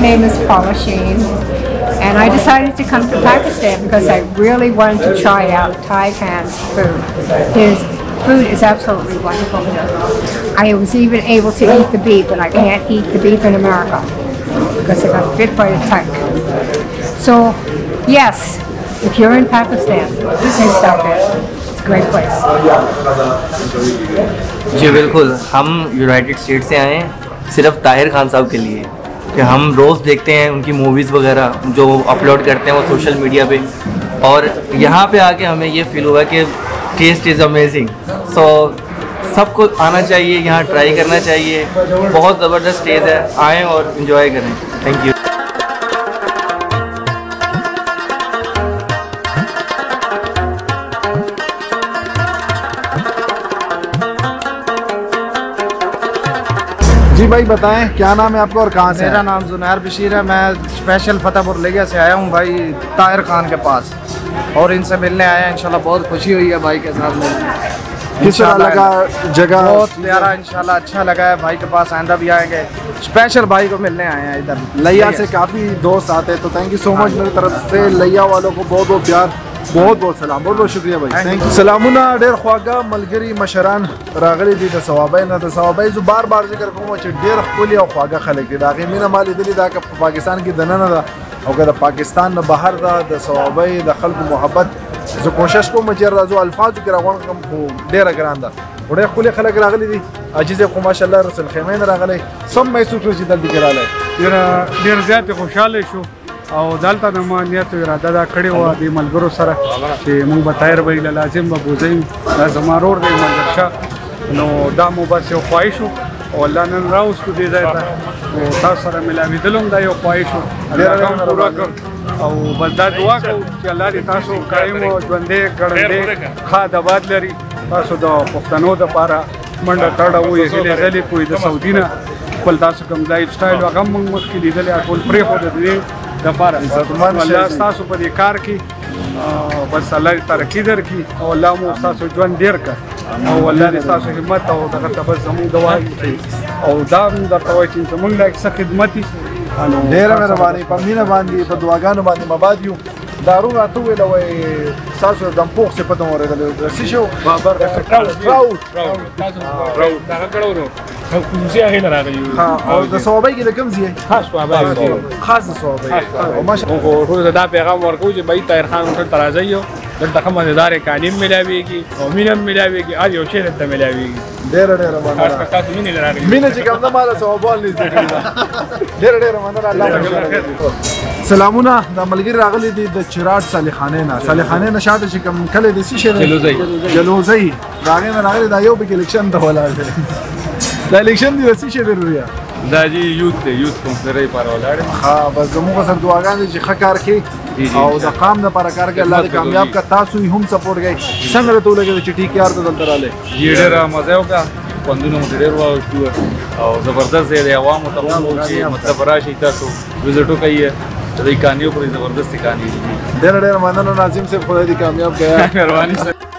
name is Paula Sheen, and I decided to come to Pakistan because I really wanted to try out Thai Khan's food. His food is absolutely wonderful here. I was even able to eat the beef, and I can't eat the beef in America because I got bit by a tick. So, yes, if you're in Pakistan, please stop there. It's a great place. जी बिल्कुल, हम United state से आए हैं सिर्फ ताहिर खान साहब के लिए कि हम रोज़ देखते हैं उनकी मूवीज़ वगैरह जो अपलोड करते हैं वो सोशल मीडिया पे, और यहाँ पे आके हमें ये फील हुआ कि टेस्ट इज़ अमेजिंग। सो सबको आना चाहिए, यहाँ ट्राई करना चाहिए, बहुत ज़बरदस्त टेस्ट है, आएँ और इन्जॉय करें। Thank you. जी भाई बताएं क्या नाम है आपका और कहाँ से? मेरा नाम जुनैर बशीर है। मैं स्पेशल फतेहपुर लिया से आया हूँ भाई ताहिर खान के पास, और इनसे मिलने आया हैं। इंशाल्लाह बहुत खुशी हुई है भाई के साथ मिलकर। किस तरह लगा जगह? बहुत प्यारा, इंशाल्लाह अच्छा लगा है। भाई के पास आइंदा भी आएंगे। स्पेशल भाई को मिलने आए हैं इधर। लिया से काफ़ी दोस्त आते हैं, तो थैंक यू सो मच मेरी तरफ से लिया वालों को बहुत बहुत प्यार, बहुत बहुत सलाम, बहुत बहुत शुक्रिया भाई। Thank you. सलामुना ढेर ख्वागा मलगरी मशरान रागली दी द सवाबाई ना द सवाबाई जो बार बार जिक्र कोम چې ډېر ښکلي او خواږه خلک دي، د هغې مینه ما لیدلې ده که په پاکستان کې دننه ده او که د پاکستان نه بهر ده، د سوابۍ د خلکو محبت زه کوشش کوم چې راځو الفاظو کې راغونډ کړم، خو ډېره ګران ده. ډېر ښکلي خلک راغلي دي. عجیز خو ماشاءالله رسول خیمه نه راغلی، سم محسوس کړو چې دلته کې راغلی. ډېر زیات خوشاله شو او دلته د ما نیت اراده دا کړې وه د ملګرو سره چې موږ به طاهر بهي له لازم به بوځئ. دا زما ورور دی منظرشاه، نو دا مو بس یو خواهش و او الله نن راوستو دې ځای ته، او تاسو سره ملاوېدل هم دا یو خواهش و، الله هم پوره کړ. او بس دا دعا کوو چې الله دې تاسو قایم او ژوندی ګړندی ښاد آباد لري. تاسو د پښتنو دپاره منډه تړه وایي هیلې ځلې کوئ د سعودي نه خپل تاسو کوم لایف سټایل هغه هم موږ مخکې لیدلی، ټول پرېښود د دې دپاره. الله ستاسو په دې کار کې بس الله دې ترقي درکړي او الله مو ستاسو ژوند ډېر کړ، او الله دې ستاسو همت او دغه ته بس زموږ دعا وکړي. او دا هم درته وایي چې زموږ لایق څه خدمت وي. ډېره مهرباني، په مینه باندې په دعاګانو باندې مباد یو. دارو راته وویله وایي ستاسو د دمپوغ صفت هم اورېدلی و، څه شی و؟ او د صوابۍ کې د کوم ځای؟ خاص د صوابۍ. موږ دا پیغام ورکوو چې بهي طاهر خان هوټل ته راځئ، دلته ښه مزېدارې کالیم ملاوېږي او مینه هم ملاوېږي، هر یو شی دلته ملاوېږي. ډېره ډېره مننه. مینه چې کوم ده ما د ثوابوال نږدې کړي ده. ډېره ډېره مننه. الله سلامونه. دا ملګري راغلي دي د چراټ صالحانې نه. صالحانې نه شاته چې کوم کلی دی څه شی دی؟ جلوزۍ. د هغې نه راغلي، دا یو پکې الیکشن ته ولاړ دی. دا الیکشن دی د څه شی دی رویه؟ دا جی یوت دی، یوت کونسلرۍ لپاره ولاړ یم. ښه، بس زموږ سره دعاګانې چې ښه کار کوي او د قام دپاره کار کوي، الله دې کامیاب کړه. تاسو یې هم سپورټ کوئ. څنګه درته ولګېده چې ټیک یار ته دلته راغلی؟ جی ډېره مزه یې وکړه، خوندونه مو ډېر واوښتي او زبردست دی. د عوامو ته هم وویل چې مطلب راشئ تاسو وزټ وکئ، د دې کانیو پورې زبردستې کانې دي. ډېره ډېره مننه ناظم صاحب، خدای دې کامیاب کړه. مهرباني صاحب.